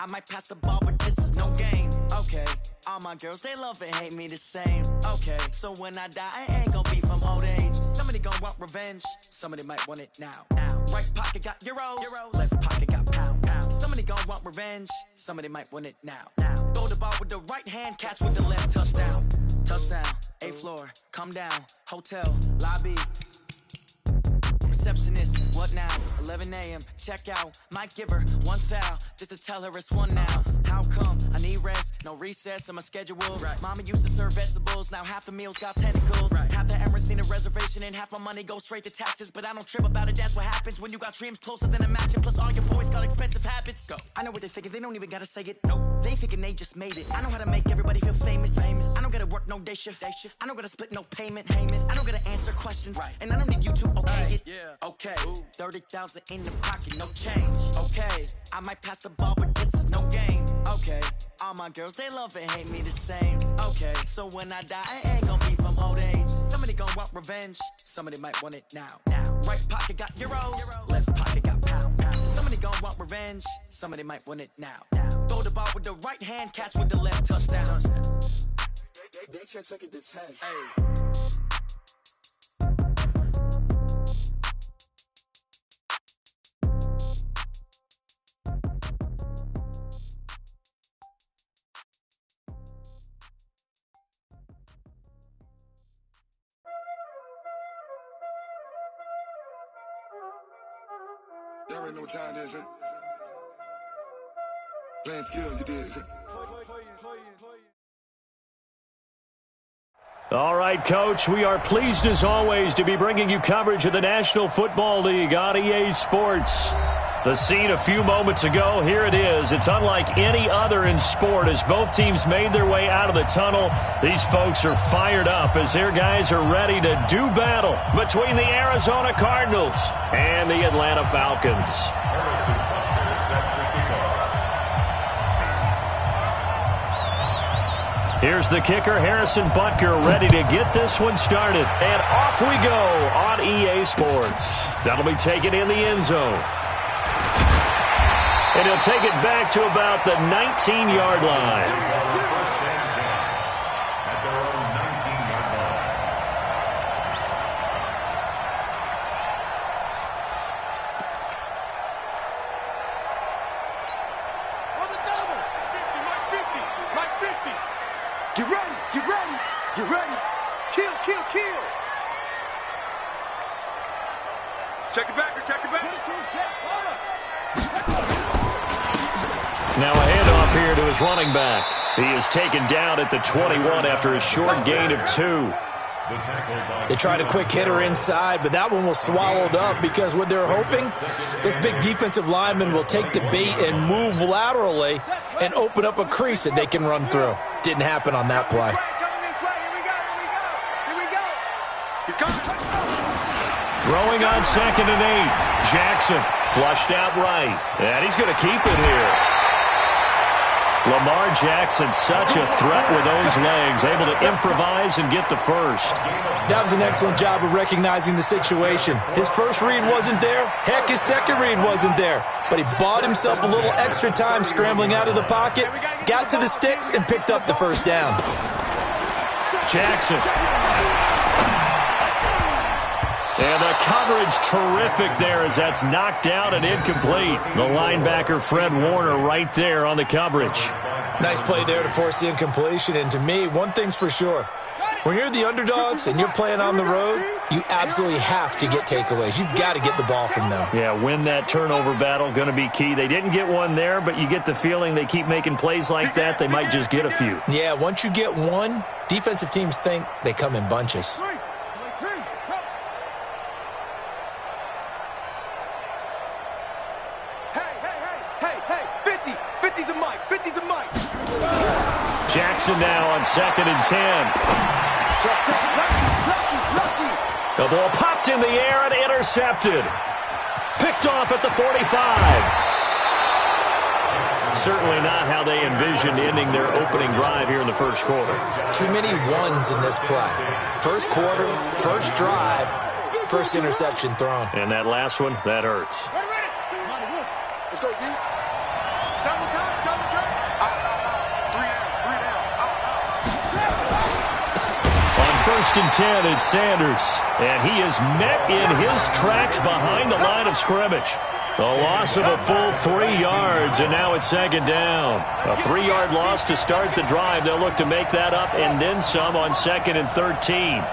I might pass the ball, but this is no game. Okay, all my girls, they love and hate me the same. Okay, so when I die, I ain't gonna be from old age. Somebody gonna want revenge, somebody might want it now. Right pocket got euros, left pocket got pounds. Somebody gonna want revenge, somebody might want it now. Throw the ball with the right hand, catch with the left, touchdown. Touchdown, 8th floor, come down, hotel, lobby. Receptionist, what now? 11 a.m., check out. Might give her one foul, just to tell her it's one now. How come? I need rest, no recess in my schedule. Mama used to serve vegetables, now half the meals got tentacles. Half the Emirates need a reservation and half my money goes straight to taxes. But I don't trip about it, that's what happens when you got dreams closer than a match. Plus all your boys got expensive habits. Go. I know what they're thinking, they don't even gotta say it. Nope. They thinking they just made it. I know how to make everybody feel famous. I don't gotta work no day shift. I don't gotta split no payment. I don't gotta answer questions. And I don't need you to okay it. Okay, 30,000 in the pocket, no change. Okay, I might pass the ball, but this is no game. Okay, all my girls, they love and hate me the same. Okay, so when I die, I ain't gonna be from old age. Somebody gonna want revenge, somebody might want it now. Right pocket got euros, left pocket got pounds. Somebody gonna want revenge, somebody might want it now. Throw the ball with the right hand, catch with the left, touchdown. They can't take it to 10. Y'all already know what time it is, huh? Playing skills, you did. All right, Coach, we are pleased as always to be bringing you coverage of the National Football League on EA Sports. The scene a few moments ago, here it is. It's unlike any other in sport as both teams made their way out of the tunnel. These folks are fired up as their guys are ready to do battle between the Arizona Cardinals and the Atlanta Falcons. Here's the kicker, Harrison Butker, ready to get this one started. And off we go on EA Sports. That'll be taken in the end zone. And he'll take it back to about the 19-yard line. Get ready, get ready, get ready. Kill, kill, kill. Check it back, check it back. Now a handoff here to his running back. He is taken down at the 21 after a short gain of 2. They tried a quick hitter inside, but that one was swallowed up because what they're hoping, those big defensive linemen will take the bait and move laterally and open up a crease that they can run through. Didn't happen on that play. Throwing on 2nd and 8. Jackson flushed out right. And he's going to keep it here. Lamar Jackson, such a threat with those legs, able to improvise and get the first. That was an excellent job of recognizing the situation. His first read wasn't there. Heck, his second read wasn't there. But he bought himself a little extra time scrambling out of the pocket, got to the sticks, and picked up the first down. Jackson. And the coverage terrific there as that's knocked out and incomplete. The linebacker, Fred Warner, right there on the coverage. Nice play there to force the incompletion. And to me, one thing's for sure. When you're the underdogs and you're playing on the road, you absolutely have to get takeaways. You've got to get the ball from them. Yeah, win that turnover battle, going to be key. They didn't get one there, but you get the feeling they keep making plays like that, they might just get a few. Yeah, once you get one, defensive teams think they come in bunches. Jackson now on 2nd and 10. The ball popped in the air and intercepted. Picked off at the 45. Certainly not how they envisioned ending their opening drive here in the first quarter. Too many ones in this play. First quarter, first drive, first interception thrown. And that last one, that hurts. Let's go, D. Double time, double 1st and 10, it's Sanders. And he is met in his tracks behind the line of scrimmage. A loss of a full 3 yards, and now it's 2nd down. A 3-yard loss to start the drive. They'll look to make that up and then some on 2nd and 13.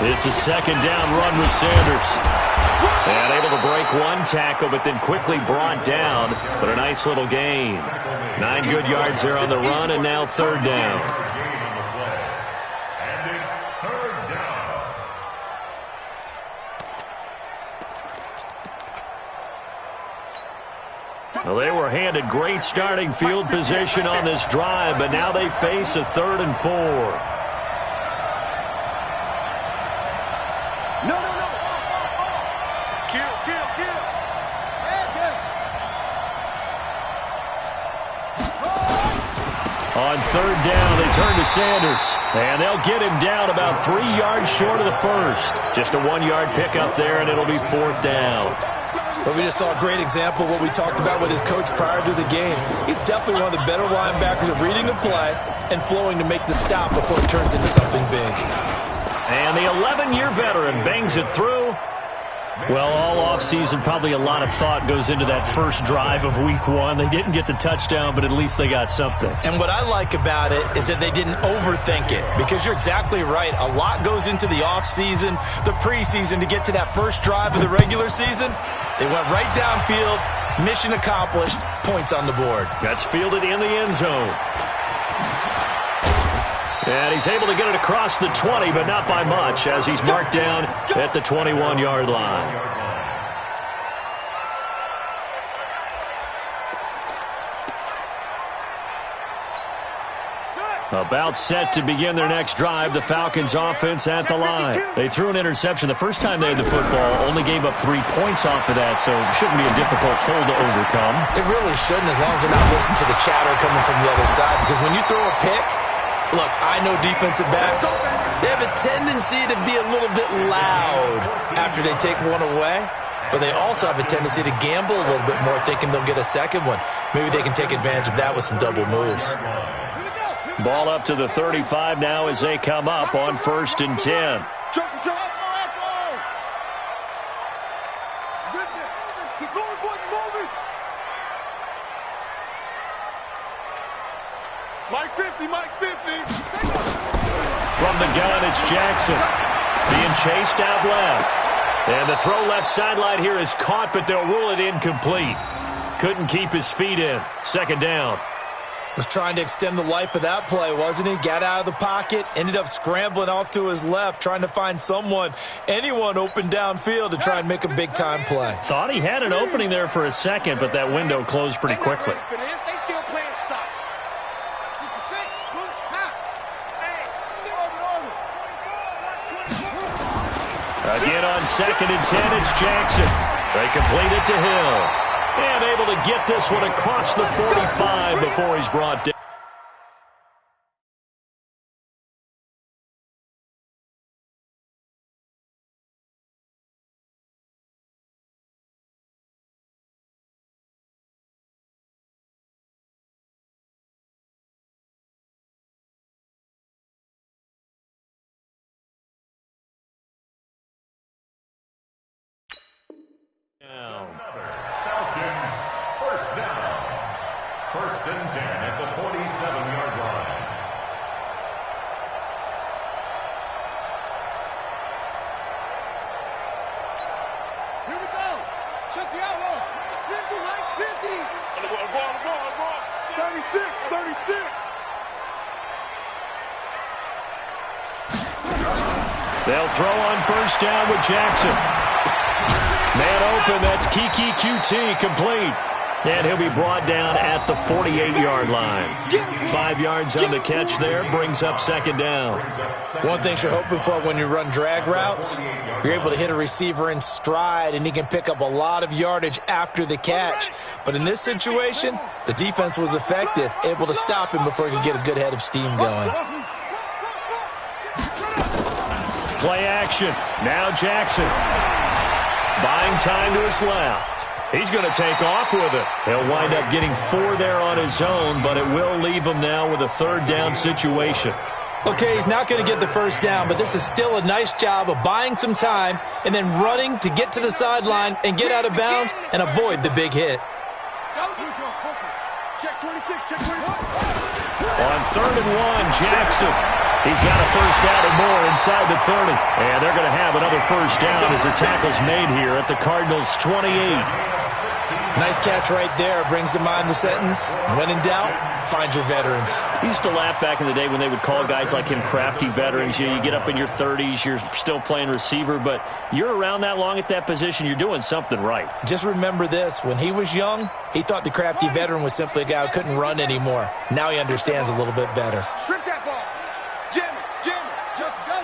It's a 2nd down run with Sanders. And able to break one tackle, but then quickly brought down. But a nice little gain. 9 good yards there on the run, and now 3rd down. Well, they were handed great starting field position on this drive, but now they face a 3rd and 4. On 3rd down, they turn to Sanders, and they'll get him down about 3 yards short of the first. Just a 1-yard pickup there, and it'll be 4th down. But we just saw a great example of what we talked about with his coach prior to the game. He's definitely one of the better linebackers at reading the play and flowing to make the stop before it turns into something big. And the 11-year veteran bangs it through. Well, all offseason, probably a lot of thought goes into that first drive of Week 1. They didn't get the touchdown, but at least they got something. And what I like about it is that they didn't overthink it, because you're exactly right. A lot goes into the offseason, the preseason, to get to that first drive of the regular season. They went right downfield, mission accomplished, points on the board. That's fielded in the end zone. And he's able to get it across the 20, but not by much, as he's marked down at the 21-yard line. About set to begin their next drive, the Falcons offense at the line. They threw an interception the first time they had the football, only gave up 3 points off of that, so it shouldn't be a difficult hole to overcome. It really shouldn't, as long as they're not listening to the chatter coming from the other side, because when you throw a pick, look, I know defensive backs, they have a tendency to be a little bit loud after they take one away, but they also have a tendency to gamble a little bit more, thinking they'll get a second one. Maybe they can take advantage of that with some double moves. Ball up to the 35 now as they come up on 1st and 10. Mike 50, Mike 50. From the gun, it's Jackson. Being chased out left. And the throw left sideline here is caught, but they'll rule it incomplete. Couldn't keep his feet in. 2nd down. Was trying to extend the life of that play, wasn't he? Got out of the pocket, ended up scrambling off to his left, trying to find anyone open downfield to try and make a big-time play. Thought he had an opening there for a second, but that window closed pretty quickly. They still playing soft. Again on 2nd and 10, it's Jackson. They complete it to Hill. And able to get this one across the 45 before he's brought down. Falcons, 1st down. 1st and 10 at the 47-yard line. Here we go. Check the arrow. 50, Mike 50. On the ball. 36, 36. They'll throw on 1st down with Jackson. Man open, that's Kiki QT, complete. And he'll be brought down at the 48-yard line. 5 yards on the catch there, brings up 2nd down. One thing you're hoping for when you run drag routes, you're able to hit a receiver in stride, and he can pick up a lot of yardage after the catch. But in this situation, the defense was effective, able to stop him before he could get a good head of steam going. Play action. Now Jackson. Buying time to his left. He's going to take off with it. He'll wind up getting 4 there on his own, but it will leave him now with a 3rd down situation. Okay, he's not going to get the first down, but this is still a nice job of buying some time and then running to get to the sideline and get out of bounds and avoid the big hit. Check 26, check 26. On 3rd and 1, Jackson. He's got a first down or more inside the 30. And they're going to have another first down as the tackle's made here at the Cardinals' 28. Nice catch right there. Brings to mind the sentence, when in doubt, find your veterans. We used to laugh back in the day when they would call guys like him crafty veterans. You get up in your 30s, you're still playing receiver, but you're around that long at that position, you're doing something right. Just remember this. When he was young, he thought the crafty veteran was simply a guy who couldn't run anymore. Now he understands a little bit better. Strip that ball. Jam it, jump, go.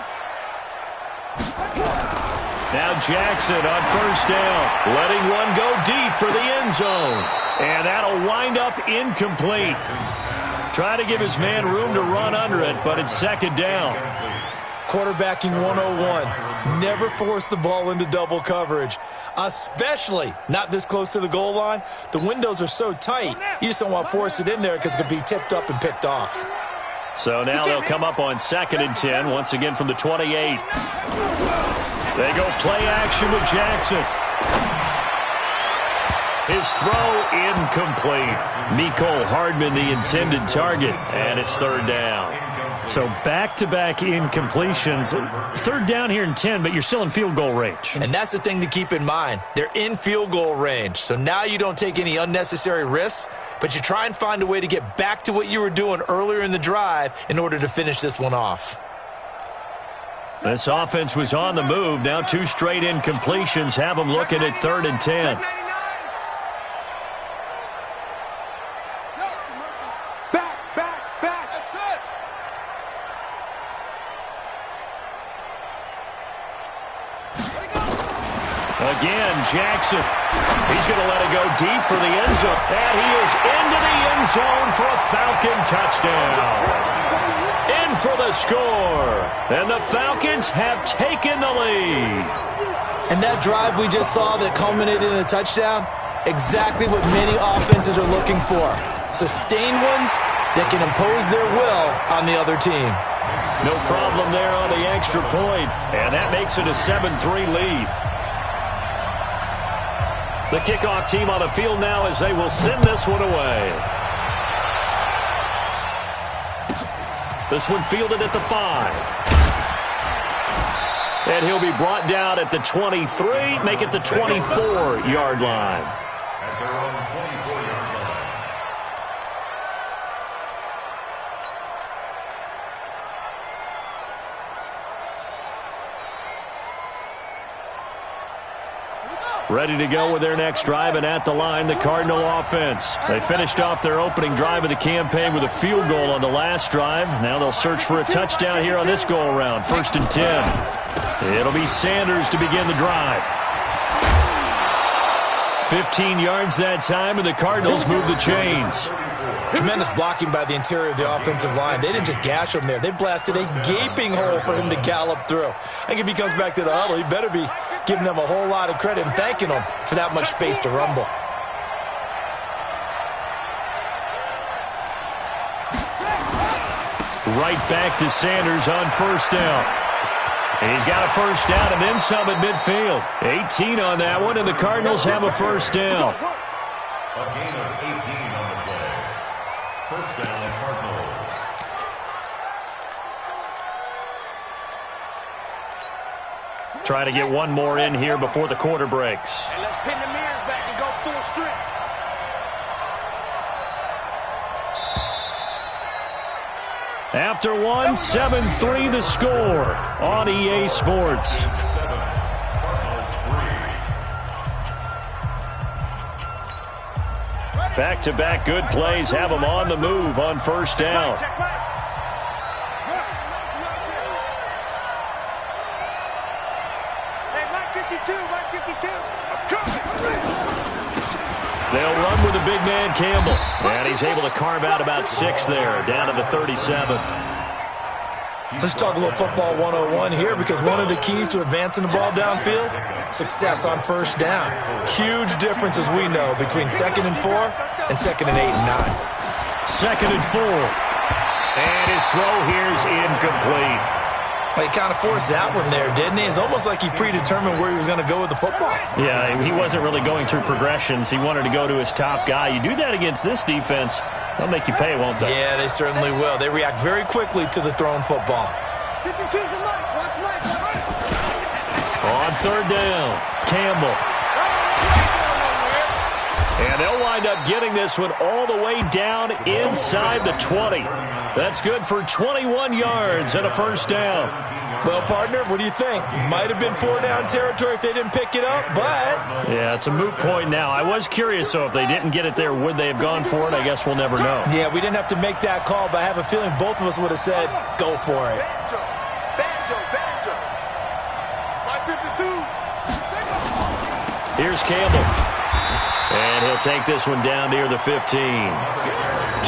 Now Jackson on first down, letting one go deep for the end zone. And that'll wind up incomplete. Try to give his man room to run under it, but it's 2nd down. Quarterbacking 101. Never force the ball into double coverage, especially not this close to the goal line. The windows are so tight, you just don't want to force it in there because it could be tipped up and picked off. So now they'll come up on 2nd and 10, once again from the 28. They go play action with Jackson. His throw incomplete. Mecole Hardman the intended target, and it's 3rd down. So back-to-back incompletions. 3rd down here in 10, but you're still in field goal range. And that's the thing to keep in mind. They're in field goal range. So now you don't take any unnecessary risks, but you try and find a way to get back to what you were doing earlier in the drive in order to finish this one off. This offense was on the move. Now 2 straight incompletions have them looking at 3rd and 10. Back. That's it. Again, Jackson. He's going to let it go deep for the end zone. And he is into the end zone for a Falcon touchdown. In for the score. And the Falcons have taken the lead. And that drive we just saw that culminated in a touchdown, exactly what many offenses are looking for. Sustained ones that can impose their will on the other team. No problem there on the extra point. And that makes it a 7-3 lead. The kickoff team on the field now as they will send this one away. This one fielded at the 5. And he'll be brought down at the 23, make it the 24-yard line. At their own 24-yard line. Ready to go with their next drive, and at the line, the Cardinal offense. They finished off their opening drive of the campaign with a field goal on the last drive. Now they'll search for a touchdown here on this go-around. 1st and 10. It'll be Sanders to begin the drive. 15 yards that time, and the Cardinals move the chains. Tremendous blocking by the interior of the offensive line. They didn't just gash him there. They blasted a gaping hole for him to gallop through. I think if he comes back to the huddle, he better be giving them a whole lot of credit and thanking them for that much space to rumble. Right back to Sanders on first down. He's got a first down and then some at midfield. 18 on that one, and the Cardinals have a first down. A gain of 18 on the play. First down, Cardinals. Try to get one more in here before the quarter breaks. And let's pin the mirrors back and go through a strip. After one, 7-3 the score on EA Sports. Back-to-back good plays have them on the move on first down. They'll run with the big man Campbell. And he's able to carve out about 6 there, down to the 37. Let's talk a little football 101 here, because one of the keys to advancing the ball downfield, success on first down. Huge difference, as we know, between 2nd and 4 and 2nd and 8 and 9. 2nd and 4. And his throw here's incomplete. Well, he kind of forced that one there, didn't he? It's almost like he predetermined where he was going to go with the football. Yeah, he wasn't really going through progressions. He wanted to go to his top guy. You do that against this defense, they'll make you pay, won't they? Yeah, they certainly will. They react very quickly to the thrown football. 52's the Mike. Watch Mike. On 3rd down, Campbell. And they'll wind up getting this one all the way down inside the 20. That's good for 21 yards and a first down. Well, partner, what do you think? Might have been 4-down territory if they didn't pick it up, but... Yeah, it's a moot point now. I was curious, so if they didn't get it there, would they have gone for it? I guess we'll never know. Yeah, we didn't have to make that call, but I have a feeling both of us would have said, go for it. Banjo. My 52. Here's Campbell. And he'll take this one down near the 15.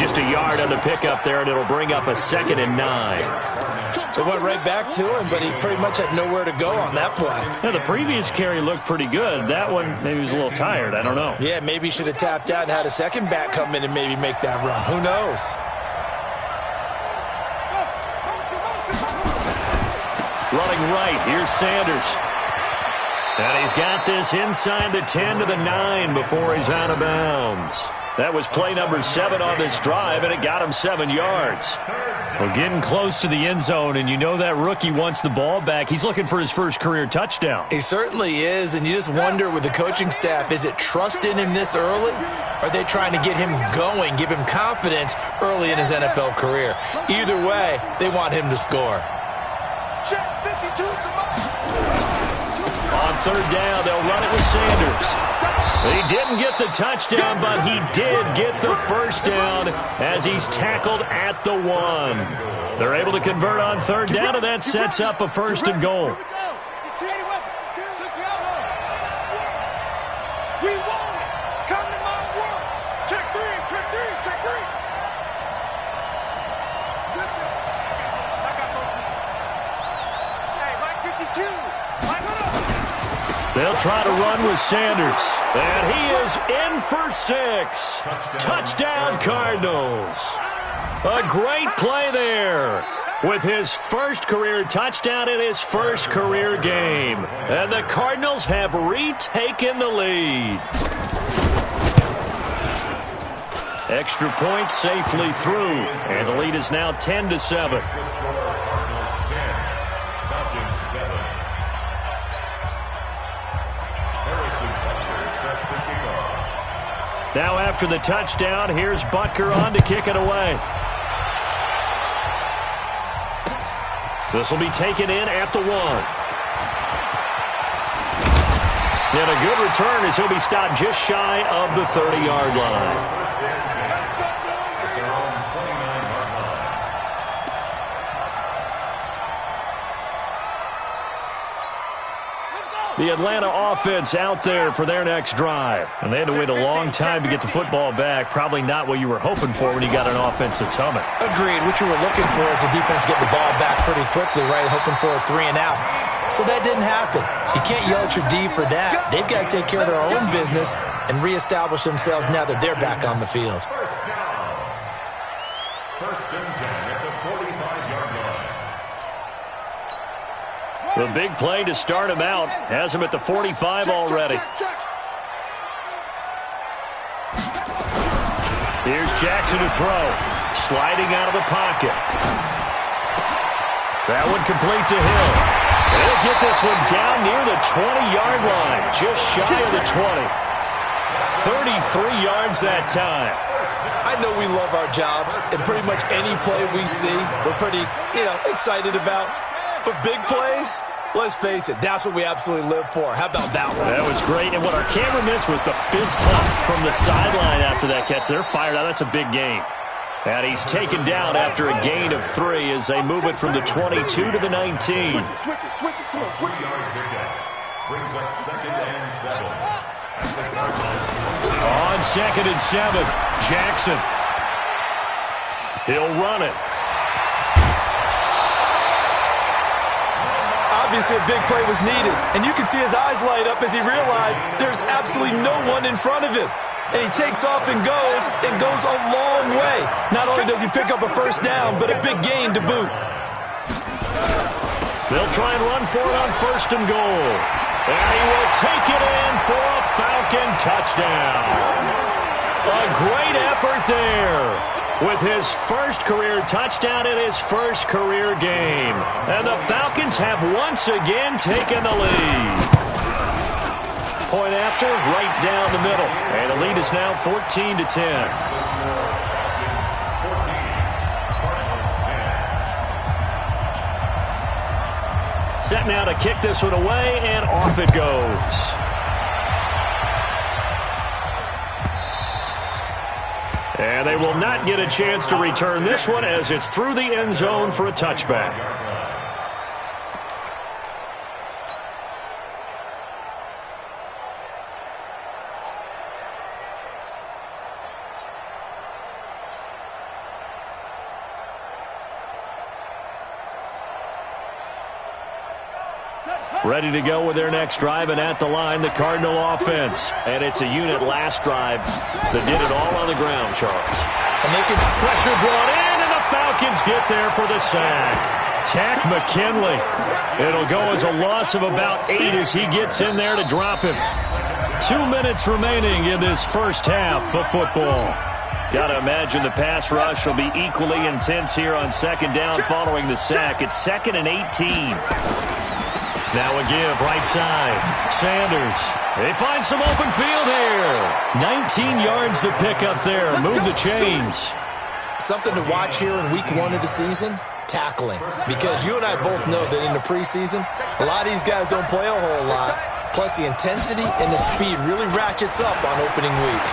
Just a yard on the pickup there, and it'll bring up a 2nd and 9. They went right back to him, but he pretty much had nowhere to go on that play. Yeah, the previous carry looked pretty good. That one, maybe he was a little tired. I don't know. Yeah, maybe he should have tapped out and had a second back come in and maybe make that run. Who knows? Running right, here's Sanders. And he's got this inside the 10 to the 9 before he's out of bounds. That was play number 7 on this drive, and it got him 7 yards. Well, getting close to the end zone, and you know that rookie wants the ball back. He's looking for his first career touchdown. He certainly is, and you just wonder with the coaching staff, is it trust in him this early? Or are they trying to get him going, give him confidence early in his NFL career? Either way, they want him to score. Check 52's the Mike. On 3rd down, they'll run it with Sanders. He didn't get the touchdown, but he did get the first down as he's tackled at the 1. They're able to convert on 3rd down, and that sets up a 1st and goal. We want it. Come to my work. Check 3. Hey, Mike 52. Mike, what up? They'll try to run with Sanders. And he is in for 6. Touchdown, Cardinals. A great play there with his first career touchdown in his first career game. And the Cardinals have retaken the lead. Extra point safely through. And the lead is now 10-7. Now after the touchdown, here's Butker on to kick it away. This will be taken in at the 1. And a good return as he'll be stopped just shy of the 30-yard line. The Atlanta offense out there for their next drive. And they had to wait a long time to get the football back. Probably not what you were hoping for when you got an offense that's humming. Agreed. What you were looking for is the defense getting the ball back pretty quickly, right? Hoping for a 3 and out. So that didn't happen. You can't yell at your D for that. They've got to take care of their own business and reestablish themselves now that they're back on the field. First and 10 at the 45-yard line. The big play to start him out has him at the 45 already. Here's Jackson to throw. Sliding out of the pocket. That one complete to Hill. They'll get this one down near the 20-yard line. Just shy of the 20. 33 yards that time. I know we love our jobs, and pretty much any play we see, we're pretty, excited about. But big plays, let's face it, that's what we absolutely live for. How about that one? That was great. And what our camera missed was the fist pump from the sideline after that catch. They're fired out. That's a big gain. And he's taken down after a gain of 3 as they move it from the 22 to the 19. Switch it. Come on, switch it. Brings up 2nd and 7. On 2nd and 7, Jackson. He'll run it. Obviously, a big play was needed, and you can see his eyes light up as he realized there's absolutely no one in front of him. And he takes off and goes a long way. Not only does he pick up a first down, but a big gain to boot. They'll try and run for it on first and goal. And he will take it in for a Falcon touchdown. A great effort there with his first career touchdown in his first career game. And the Falcons have once again taken the lead. Point after, right down the middle. And the lead is now 14-10. Set now to kick this one away, and off it goes. And they will not get a chance to return this one as it's through the end zone for a touchback. Ready to go with their next drive, and at the line, the Cardinal offense. And it's a unit last drive that did it all on the ground, Charles. And they get pressure brought in, and the Falcons get there for the sack. Tack McKinley. It'll go as a loss of about 8 as he gets in there to drop him. 2 minutes remaining in this first half of football. Got to imagine the pass rush will be equally intense here on second down following the sack. It's 2nd and 18. Now a give, right side. Sanders. They find some open field here. 19 yards the pick up there. Move the chains. Something to watch here in week 1 of the season, tackling. Because you and I both know that in the preseason, a lot of these guys don't play a whole lot. Plus the intensity and the speed really ratchets up on opening week.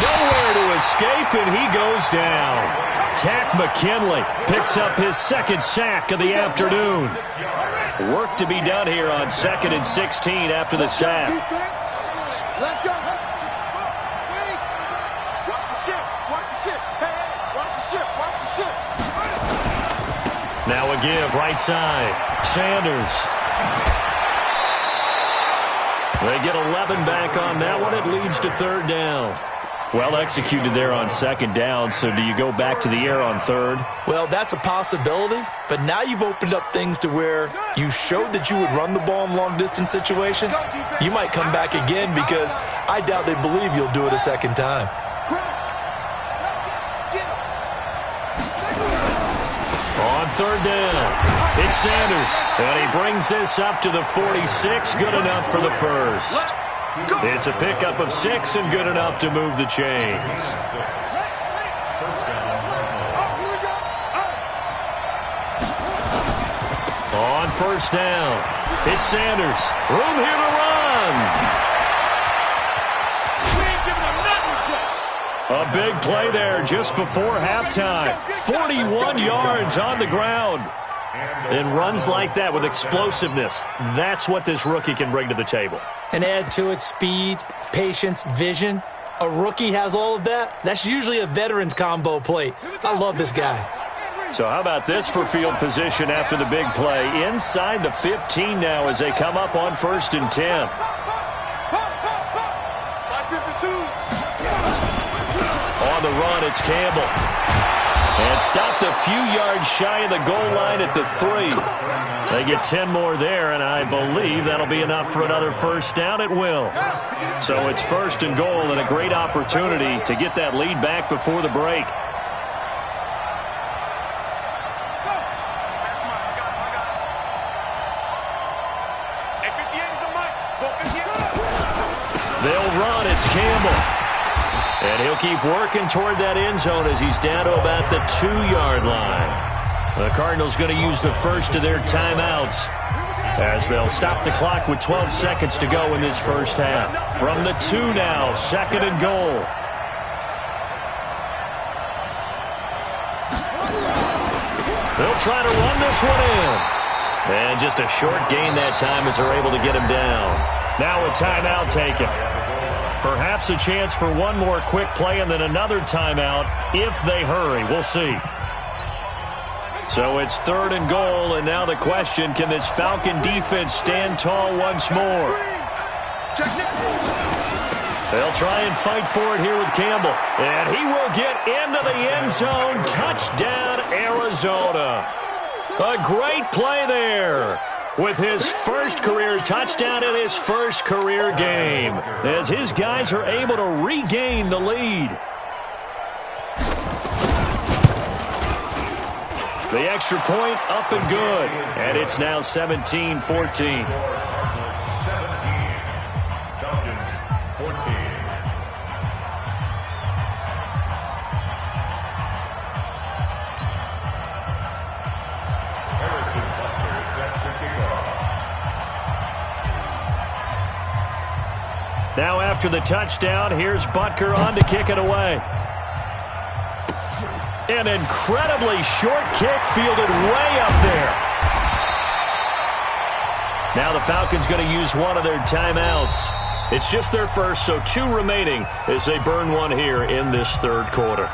Nowhere to escape, and he goes down. Tack McKinley picks up his second sack of the afternoon. Work to be done here on 2nd and 16 after the sack. Let go. Watch the ship. Watch the ship. Hey, watch the ship. Watch the ship. Now a give, right side. Sanders. They get 11 back on that one. It leads to 3rd down. Well executed there on 2nd down, so do you go back to the air on 3rd? Well, that's a possibility, but now you've opened up things to where you showed that you would run the ball in long-distance situation. You might come back again because I doubt they believe you'll do it a second time. On 3rd down, it's Sanders, and he brings this up to the 46, good enough for the first. It's a pickup of 6 and good enough to move the chains. On 1st down, it's Sanders. Room here to run. A big play there just before halftime. 41 yards on the ground. And runs like that with explosiveness. That's what this rookie can bring to the table. And add to it speed, patience, vision. A rookie has all of that. That's usually a veteran's combo plate. I love this guy. So how about this for field position after the big play? Inside the 15 now as they come up on 1st and 10. On the run, it's Campbell. And stopped a few yards shy of the goal line at the 3. They get 10 more there, and I believe that'll be enough for another first down. It will. So it's 1st and goal and a great opportunity to get that lead back before the break. They'll run. It's Campbell. And he'll keep working toward that end zone as he's down to about the 2-yard line. The Cardinals going to use the first of their timeouts as they'll stop the clock with 12 seconds to go in this first half. From the 2 now, 2nd and goal. They'll try to run this one in. And just a short gain that time as they're able to get him down. Now a timeout taken. Perhaps a chance for one more quick play and then another timeout if they hurry. We'll see. So it's 3rd and goal, and now the question, can this Falcon defense stand tall once more? They'll try and fight for it here with Campbell. And he will get into the end zone. Touchdown, Arizona. A great play there with his first career touchdown in his first career game, as his guys are able to regain the lead. The extra point up and good, and it's now 17-14. Falcons 14. Harrison Butler set to kick off. Now after the touchdown, here's Butker on to kick it away. An incredibly short kick fielded way up there. Now the Falcons going to use one of their timeouts. It's just their first, so 2 remaining as they burn one here in this 3rd quarter.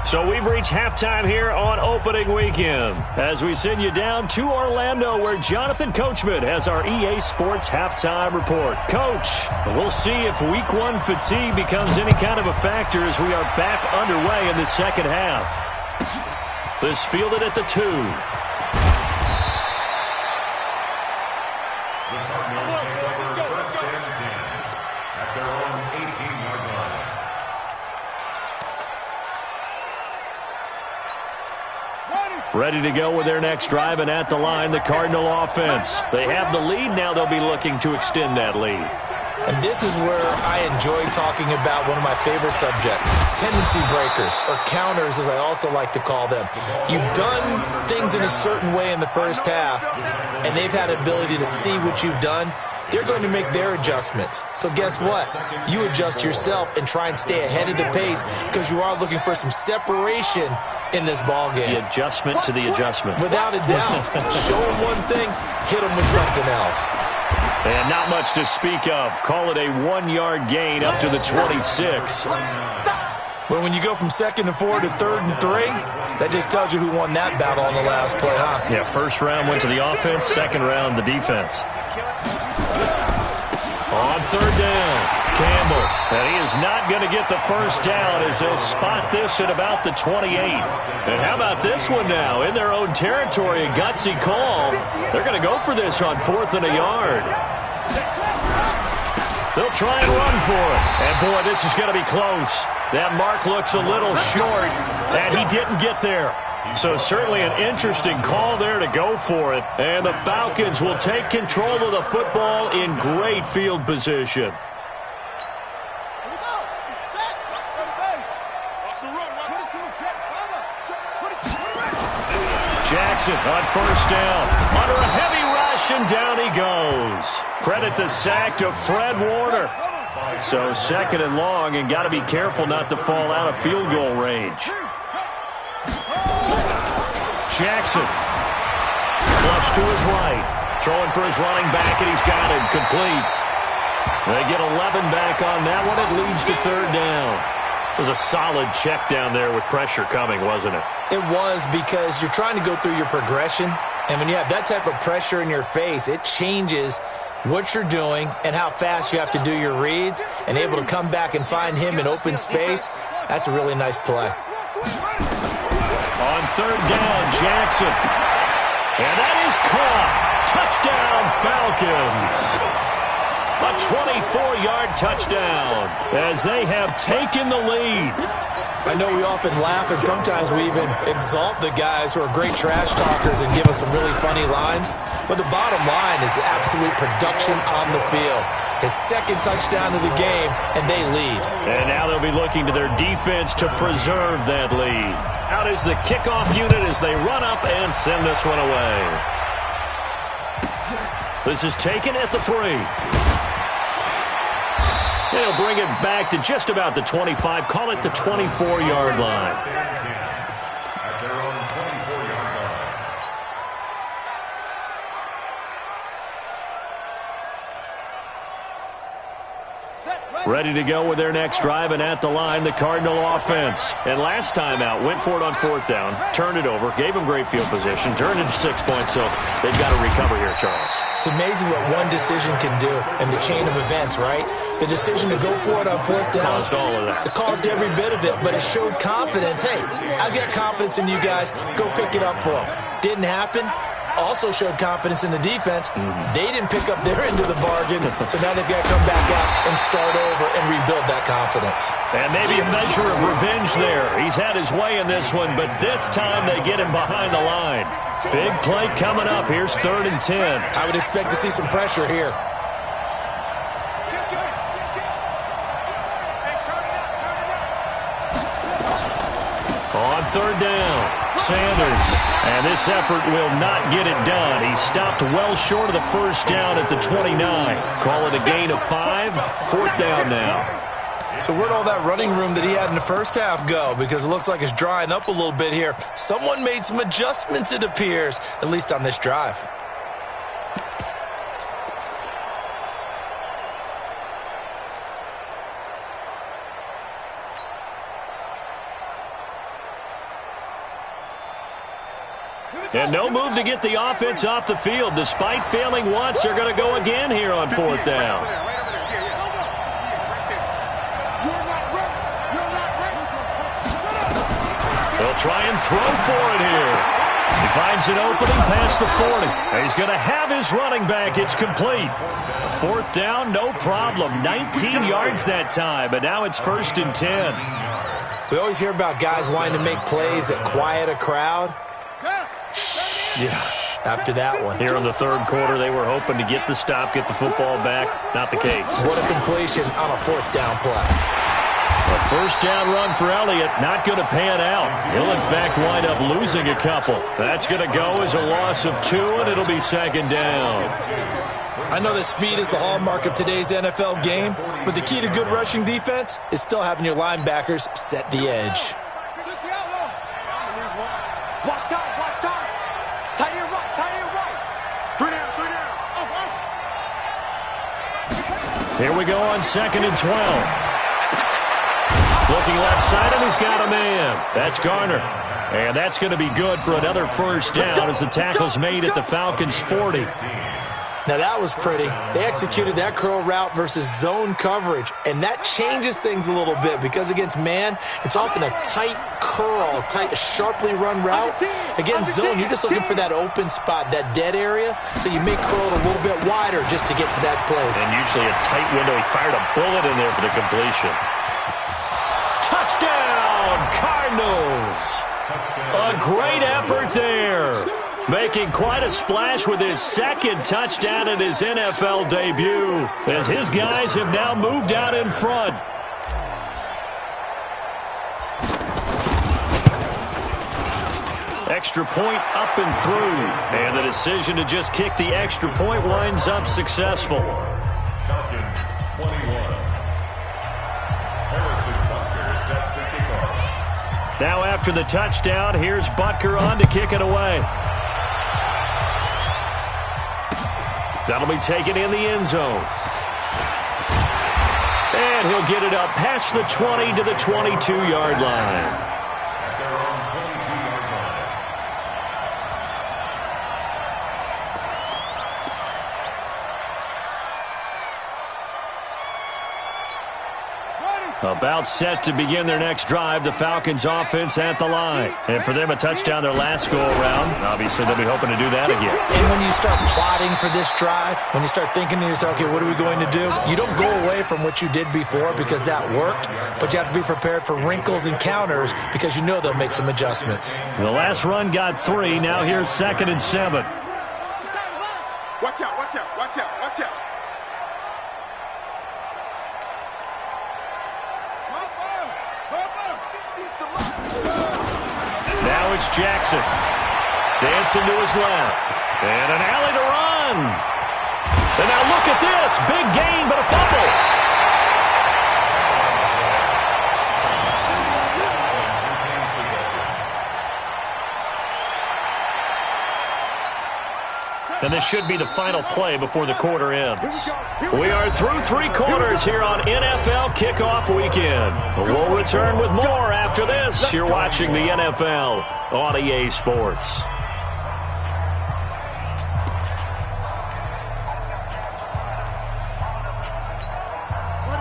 So we've reached halftime here on opening weekend as we send you down to Orlando, where Jonathan Coachman has our EA Sports halftime report. Coach, we'll see if week 1 fatigue becomes any kind of a factor as we are back underway in the second half. This fielded at the 2. The Cardinals take over 1st and 10 at their own 18-yard line. Ready to go with their next drive, and at the line, the Cardinal offense. They have the lead. Now they'll be looking to extend that lead. And this is where I enjoy talking about one of my favorite subjects, tendency breakers, or counters as I also like to call them. You've done things in a certain way in the first half, and they've had the ability to see what you've done. They're going to make their adjustments. So guess what? You adjust yourself and try and stay ahead of the pace, because you are looking for some separation in this ball game. The adjustment to the adjustment. Without a doubt. Show them one thing, hit them with something else. And not much to speak of. Call it a 1-yard gain up to the 26. Well, when you go from 2nd and 4 to 3rd and 3, that just tells you who won that battle on the last play, huh? Yeah, first round went to the offense, second round the defense. On 3rd down, Campbell. And he is not going to get the first down as they'll spot this at about the 28. And how about this one now? In their own territory, a gutsy call. They're going to go for this on 4th and a yard. They'll try and run for it. And, boy, this is going to be close. That mark looks a little short, and he didn't get there. So certainly an interesting call there to go for it. And the Falcons will take control of the football in great field position. Jackson on 1st down. Under a heavy rush, and down he goes. Credit the sack to Fred Warner. So 2nd and long, and got to be careful not to fall out of field goal range. Jackson. Flush to his right. Throwing for his running back, and he's got him complete. They get 11 back on that one. It leads to 3rd down. It was a solid check down there with pressure coming, wasn't it? It was, because you're trying to go through your progression, and when you have that type of pressure in your face, it changes what you're doing and how fast you have to do your reads, and able to come back and find him in open space. That's a really nice play. On 3rd down, Jackson. And that is caught. Touchdown, Falcons. A 24-yard touchdown as they have taken the lead. I know we often laugh, and sometimes we even exalt the guys who are great trash talkers and give us some really funny lines. But the bottom line is absolute production on the field. His 2nd touchdown of the game, and they lead. And now they'll be looking to their defense to preserve that lead. Out is the kickoff unit as they run up and send this one away. This is taken at the 3. They'll bring it back to just about the 25. Call it the 24-yard line. At their own 24-yard line. Ready to go with their next drive, and at the line, the Cardinal offense. And last time out, went for it on 4th down, turned it over, gave them great field position, turned it to 6 points, so they've got to recover here, Charles. It's amazing what one decision can do in the chain of events, right? The decision to go for it on 4th down. Caused all of that. It caused every bit of it, but it showed confidence. Hey, I've got confidence in you guys. Go pick it up for them. Didn't happen. Also showed confidence in the defense. They didn't pick up their end of the bargain, so now they've got to come back out and start over and rebuild that confidence. And maybe a measure of revenge there. He's had his way in this one, but this time they get him behind the line. Big play coming up. Here's 3rd and 10. I would expect to see some pressure here. On 3rd down, Sanders. And this effort will not get it done. He stopped well short of the 1st down at the 29. Call it a gain of 5. 4th down now. So where'd all that running room that he had in the first half go? Because it looks like it's drying up a little bit here. Someone made some adjustments, it appears, at least on this drive. And no move to get the offense off the field. Despite failing once, they're going to go again here on 4th down. They'll try and throw for it here. He finds an opening past the 40. He's going to have his running back. It's complete. 4th down, no problem. 19 yards that time, but now it's 1st and 10. We always hear about guys wanting to make plays that quiet a crowd. Yeah, after that one. Here in the 3rd quarter, they were hoping to get the stop, get the football back. Not the case. What a completion on a 4th down play. A 1st down run for Elliott, not going to pan out. He'll, in fact, wind up losing a couple. That's going to go as a loss of 2, and it'll be 2nd down. I know that speed is the hallmark of today's NFL game, but the key to good rushing defense is still having your linebackers set the edge. Here we go on 2nd and 12. Looking left side, and he's got a man. That's Garner. And that's going to be good for another 1st down as the tackle's made at the Falcons' 40. Now that was pretty. They executed that curl route versus zone coverage, and that changes things a little bit because against man, it's often a tight curl, tight, sharply run route. Against zone, you're just looking for that open spot, that dead area, so you may curl it a little bit wider just to get to that place. And usually a tight window. He fired a bullet in there for the completion. Touchdown, Cardinals! A great effort there. Making quite a splash with his 2nd touchdown in his NFL debut, as his guys have now moved out in front. Extra point up and through, and the decision to just kick the extra point winds up successful. Falcons 21. Harrison Butker set to kick off. Now after the touchdown, here's Butker on to kick it away. That'll be taken in the end zone. And he'll get it up past the 20 to the 22-yard line. At their own 22-yard line. About set to begin their next drive, the Falcons offense at the line. And for them, a touchdown their last go-around. Obviously, they'll be hoping to do that again. And when you start plotting for this drive, when you start thinking to yourself, okay, what are we going to do? You don't go away from what you did before because that worked, but you have to be prepared for wrinkles and counters because you know they'll make some adjustments. The last run got 3. Now here's 2nd and 7. Watch out, watch out, watch out, watch out. Now it's Jackson. Dancing to his left. And an alley to run. And now look at this. Big gain, but a fumble. And the this should be the final play before the quarter ends. We are through 3 quarters here on NFL Kickoff Weekend. We'll return with more after this. You're watching the NFL on EA Sports.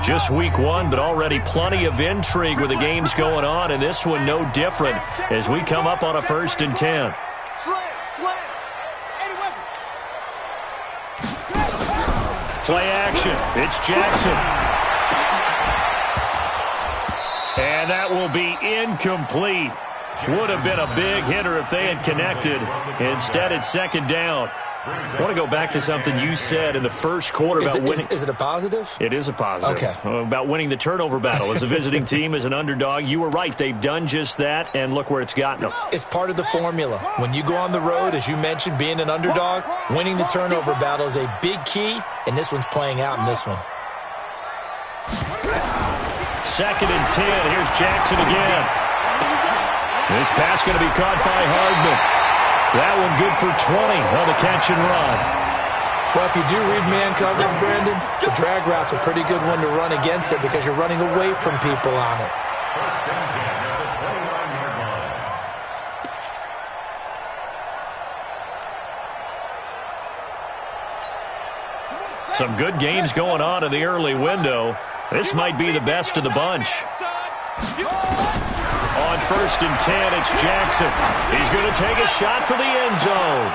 Just week 1, but already plenty of intrigue with the games going on, and this one no different as we come up on a 1st and 10. Play action. It's Jackson. And that will be incomplete. Would have been a big hitter if they had connected. Instead, it's 2nd down. I want to go back to something you said in the first quarter about winning. Is it a positive? It is a positive. Okay. About winning the turnover battle. As a visiting team, as an underdog, you were right. They've done just that, and look where it's gotten them. It's part of the formula. When you go on the road, as you mentioned, being an underdog, winning the turnover battle is a big key, and this one's playing out in this one. 2nd and 10. Here's Jackson again. This pass going to be caught by Hardman. That one good for 20 on the catch and run. Well, if you do read man coverage, Brandon, the drag route's a pretty good one to run against it because you're running away from people on it. 1st and 10 at the 29-yard line. Some good games going on in the early window. This might be the best of the bunch. On 1st and 10, it's Jackson. He's going to take a shot for the end zone.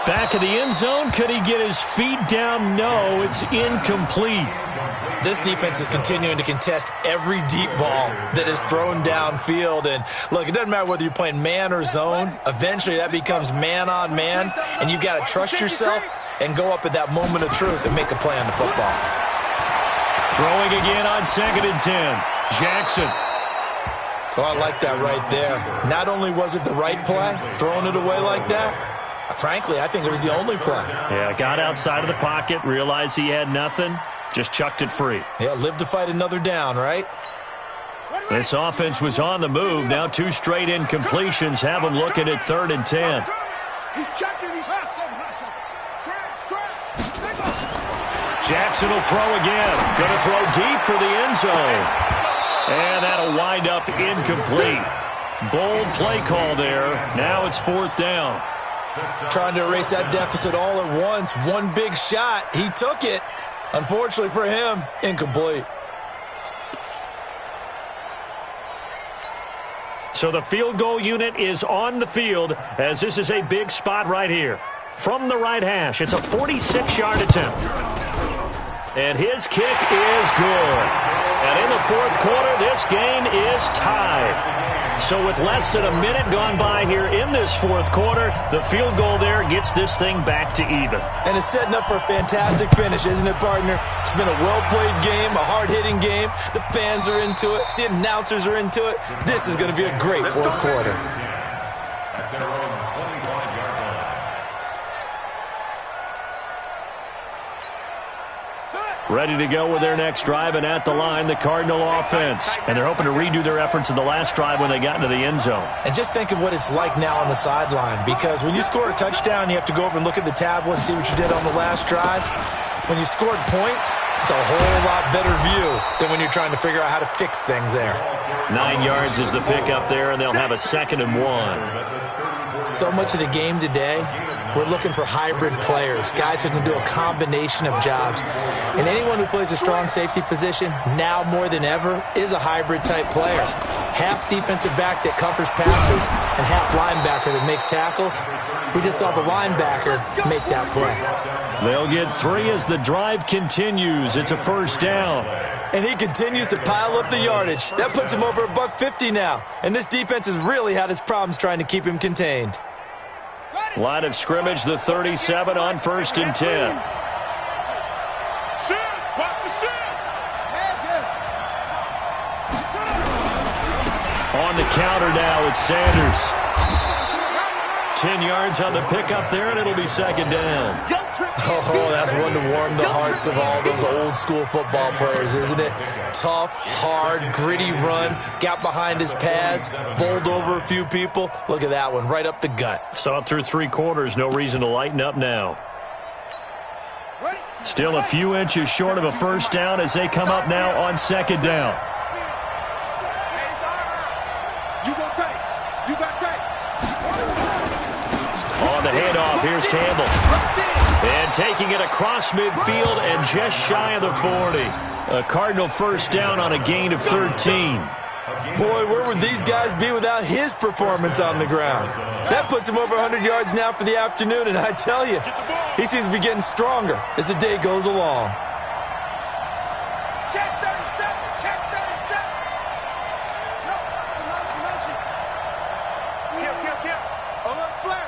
Back of the end zone, could he get his feet down? No, it's incomplete. This defense is continuing to contest every deep ball that is thrown downfield. And, look, it doesn't matter whether you're playing man or zone. Eventually, that becomes man on man, and you've got to trust yourself and go up at that moment of truth and make a play on the football. Throwing again on 2nd and 10. Jackson. Oh, I like that right there. Not only was it the right play, throwing it away like that, frankly, I think it was the only play. Yeah, got outside of the pocket, realized he had nothing, just chucked it free. Yeah, live to fight another down, right? This offense was on the move. Now 2 straight incompletions have them looking at 3rd and 10. He's checking. He's hustling. Jackson will throw again. Going to throw deep for the end zone. And that'll wind up incomplete. Bold play call there. Now it's 4th down. Trying to erase that deficit all at once. One big shot. He took it. Unfortunately for him, incomplete. So the field goal unit is on the field as this is a big spot right here. From the right hash, it's a 46-yard attempt. And his kick is good. And in the 4th quarter, this game is tied. So with less than a minute gone by here in this 4th quarter, the field goal there gets this thing back to even. And it's setting up for a fantastic finish, isn't it, partner? It's been a well-played game, a hard-hitting game. The fans are into it. The announcers are into it. This is going to be a great 4th quarter. Ready to go with their next drive, and at the line, the Cardinal offense. And they're hoping to redo their efforts in the last drive when they got into the end zone. And just think of what it's like now on the sideline, because when you score a touchdown, you have to go over and look at the tablet and see what you did on the last drive. When you scored points, it's a whole lot better view than when you're trying to figure out how to fix things there. 9 yards is the pickup there, and they'll have a 2nd and 1. So much of the game today, we're looking for hybrid players, guys who can do a combination of jobs. And anyone who plays a strong safety position, now more than ever, is a hybrid-type player. Half defensive back that covers passes and half linebacker that makes tackles. We just saw the linebacker make that play. They'll get 3 as the drive continues. It's a 1st down. And he continues to pile up the yardage. That puts him over $150 now. And this defense has really had its problems trying to keep him contained. Line of scrimmage, the 37 on 1st and 10. On the counter now, it's Sanders. 10 yards on the pickup there, and it'll be 2nd down. Oh, that's one to warm the hearts of all those old-school football players, isn't it? Tough, hard, gritty run, got behind his pads, bowled over a few people. Look at that one, right up the gut. Saw it through 3 quarters, no reason to lighten up now. Still a few inches short of a first down as they come up now on second down. On the handoff, here's Campbell. And taking it across midfield and just shy of the 40. A Cardinal first down on a gain of 13. Boy, where would these guys be without his performance on the ground? That puts him over 100 yards now for the afternoon, and I tell you, he seems to be getting stronger as the day goes along. Check 37, check 37. No, motion. Kill. Alert flare.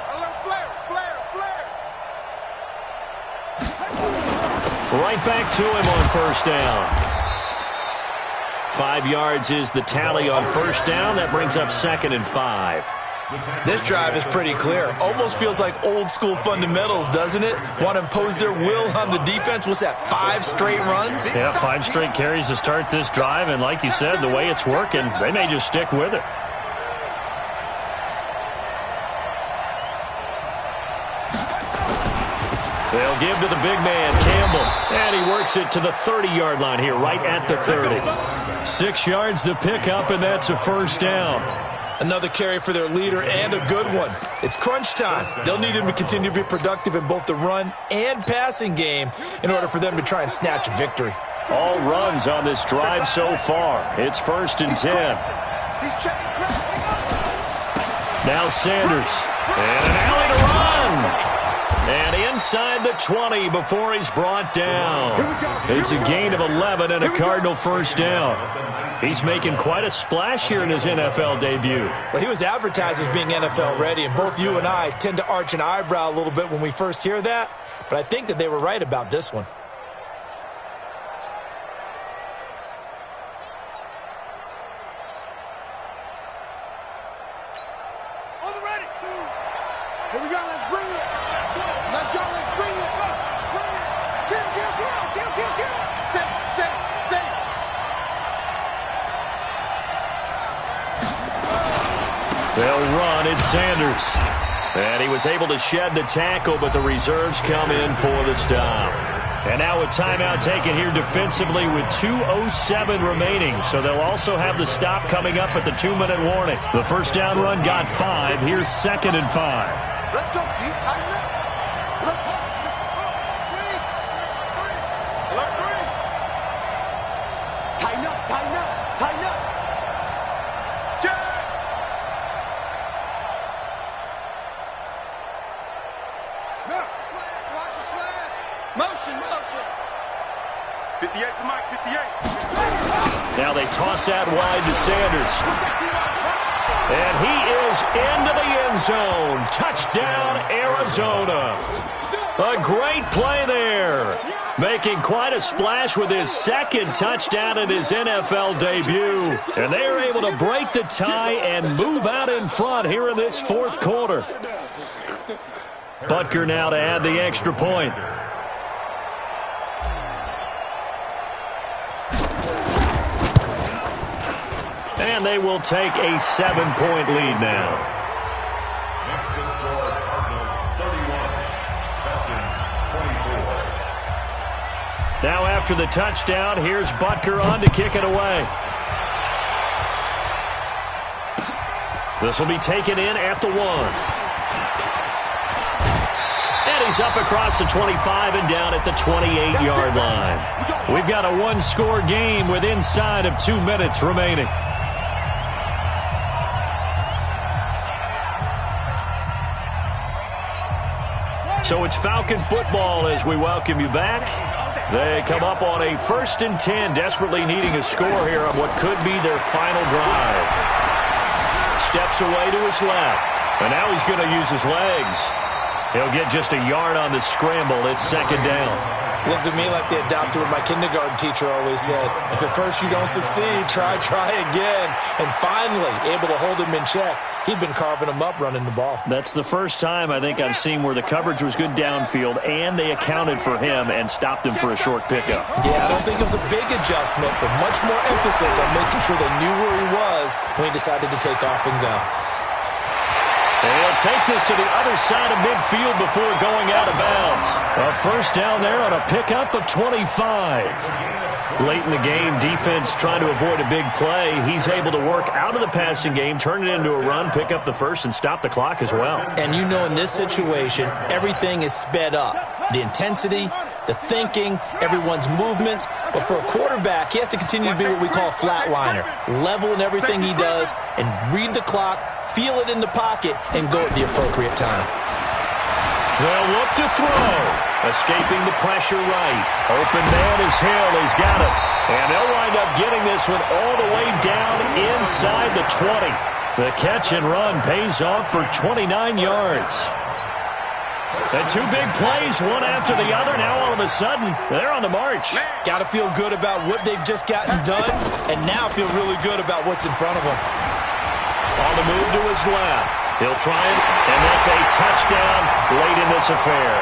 Right back to him on first down. 5 yards is the tally on first down. That brings up 2nd and 5. This drive is pretty clear. Almost feels like old school fundamentals, doesn't it? Want to impose their will on the defense. What's that, 5 straight runs? Yeah, 5 straight carries to start this drive. And like you said, the way it's working, they may just stick with it. They'll give to the big man, Campbell. And he works it to the 30-yard line here, right at the 30. 6 yards the pickup, and that's a first down. Another carry for their leader, and a good one. It's crunch time. They'll need him to continue to be productive in both the run and passing game in order for them to try and snatch a victory. All runs on this drive so far. It's 1st and 10. Now Sanders. And an alley to run. And inside the 20 before he's brought down. It's a gain of 11 and a Cardinal first down. He's making quite a splash here in his NFL debut. Well, he was advertised as being NFL ready, and both you and I tend to arch an eyebrow a little bit when we first hear that, but I think that they were right about this one. On the ready. Here we go, let's bring it. Let's go, let's bring it. Bring it. Kill. Set. They'll run. It's Sanders. And he was able to shed the tackle, but the reserves come in for the stop. And now a timeout taken here defensively with 2:07 remaining. So they'll also have the stop coming up at the 2-minute warning. The first down run got 5. Here's 2nd and 5. Let's go, deep, tighten up. Let's go. Tighten up. Check. No, slant, watch the slant. Motion. 58 to Mike, 58. Now they toss that wide to Sanders. And he is into the end zone. Touchdown, Arizona. A great play there. Making quite a splash with his 2nd touchdown in his NFL debut. And they are able to break the tie and move out in front here in this 4th quarter. Butker now to add the extra point. And they will take a 7-point lead now. Next to score, Cardinals 31, Texans 24. Now after the touchdown, here's Butker on to kick it away. This will be taken in at the 1. And he's up across the 25 and down at the 28-yard line. We've got a 1-score game with inside of 2 minutes remaining. So it's Falcon football as we welcome you back. They come up on a 1st and 10, desperately needing a score here on what could be their final drive. Steps away to his left, and now he's going to use his legs. He'll get just a yard on the scramble. It's 2nd down. Looked to me like they adopted what my kindergarten teacher always said. If at first you don't succeed, try again. And finally, able to hold him in check. He'd been carving him up running the ball. That's the first time I think I've seen where the coverage was good downfield and they accounted for him and stopped him for a short pickup. Yeah, I don't think it was a big adjustment, but much more emphasis on making sure they knew where he was when he decided to take off and go. And he'll take this to the other side of midfield before going out of bounds. A first down there on a pickup of 25. Late in the game, defense trying to avoid a big play. He's able to work out of the passing game, turn it into a run, pick up the first, and stop the clock as well. And you know in this situation, everything is sped up. The intensity, the thinking, everyone's movements. But for a quarterback, he has to continue to be what we call a flatliner. Level in everything he does and read the clock, feel it in the pocket, and go at the appropriate time. They'll look to throw. Escaping the pressure right. Open man is Hill. He's got it. And they'll wind up getting this one all the way down inside the 20. The catch and run pays off for 29 yards. And two big plays, one after the other. Now all of a sudden, they're on the march. Got to feel good about what they've just gotten done, and now feel really good about what's in front of them. On the move to his left. He'll try it, and that's a touchdown late in this affair.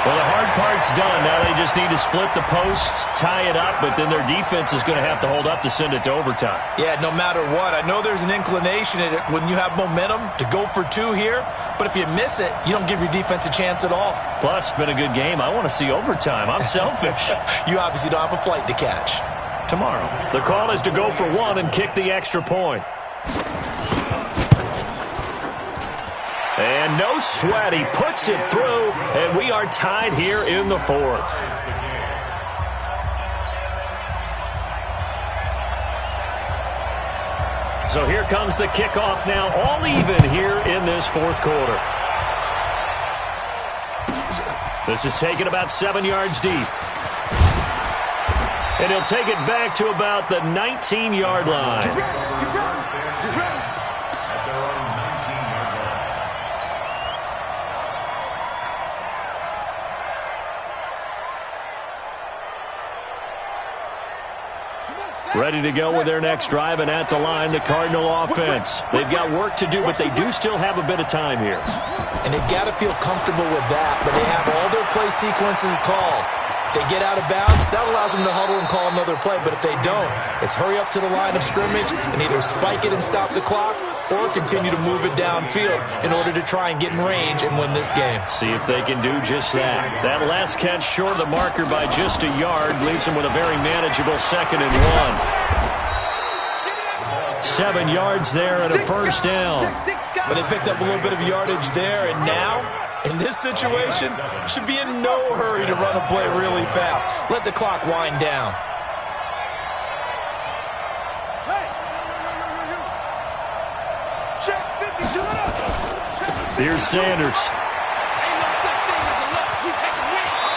Well, the hard part's done. Now they just need to split the posts, tie it up, but then their defense is going to have to hold up to send it to overtime. Yeah, no matter what. I know there's an inclination in it when you have momentum to go for two here, but if you miss it, you don't give your defense a chance at all. Plus, it's been a good game. I want to see overtime. I'm selfish. You obviously don't have a flight to catch. Tomorrow, the call is to go for one and kick the extra point. And no sweat, he puts it through, and we are tied here in the fourth. So here comes the kickoff now, all even here in this fourth quarter. This is taken about 7 yards deep. And he'll take it back to about the 19-yard line. Ready to go with their next drive, and at the line, the Cardinal offense. They've got work to do, but they do still have a bit of time here. And they've got to feel comfortable with that, but they have all their play sequences called. If they get out of bounds, that allows them to huddle and call another play, but if they don't, it's hurry up to the line of scrimmage and either spike it and stop the clock or continue to move it downfield in order to try and get in range and win this game. See if they can do just that. That last catch short of the marker by just a yard leaves them with a very manageable 2nd and 1. 7 yards there and a first down. But they picked up a little bit of yardage there, and now, in this situation, should be in no hurry to run a play really fast. Let the clock wind down. Here's Sanders.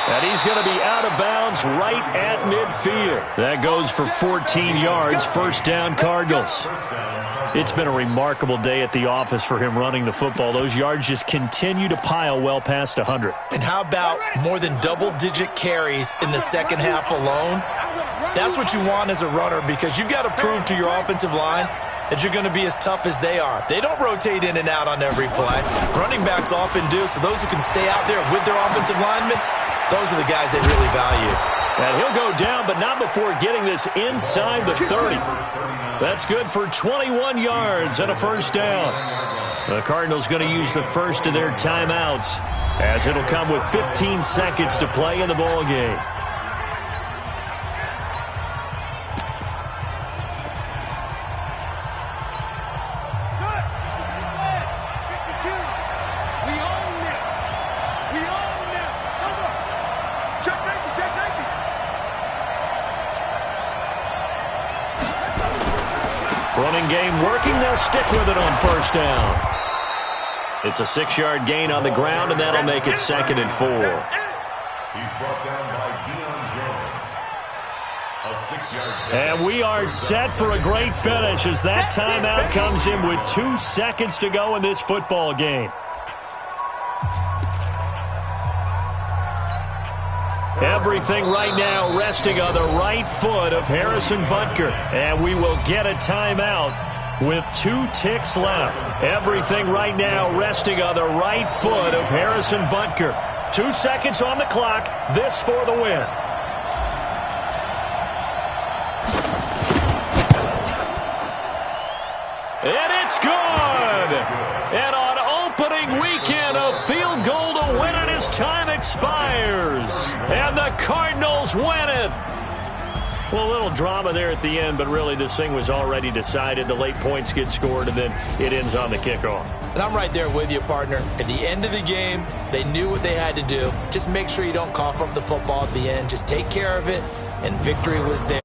And he's going to be out of bounds right at midfield. That goes for 14 yards. First down, Cardinals. It's been a remarkable day at the office for him running the football. Those yards just continue to pile well past 100. And how about more than double-digit carries in the second half alone? That's what you want as a runner, because you've got to prove to your offensive line that you're going to be as tough as they are. They don't rotate in and out on every play. Running backs often do, so those who can stay out there with their offensive linemen, those are the guys they really value. And he'll go down, but not before getting this inside the 30. That's good for 21 yards and a first down. The Cardinals going to use the first of their timeouts, as it'll come with 15 seconds to play in the ball game. Running game working. They'll stick with it on first down. It's a 6-yard gain on the ground, and that'll make it 2nd and 4. He's brought down by Deion Jones. A 6-yard gain. And we are set for a great finish as that timeout comes in with 2 seconds to go in this football game. Everything right now resting on the right foot of Harrison Butker. And we will get a timeout with 2 ticks left. Everything right now resting on the right foot of Harrison Butker. 2 seconds on the clock. This for the win. And it's good. And on field goal to win it as time expires. And the Cardinals win it. Well, a little drama there at the end, but really this thing was already decided. The late points get scored, and then it ends on the kickoff. And I'm right there with you, partner. At the end of the game, they knew what they had to do. Just make sure you don't cough up the football at the end. Just take care of it, and victory was there.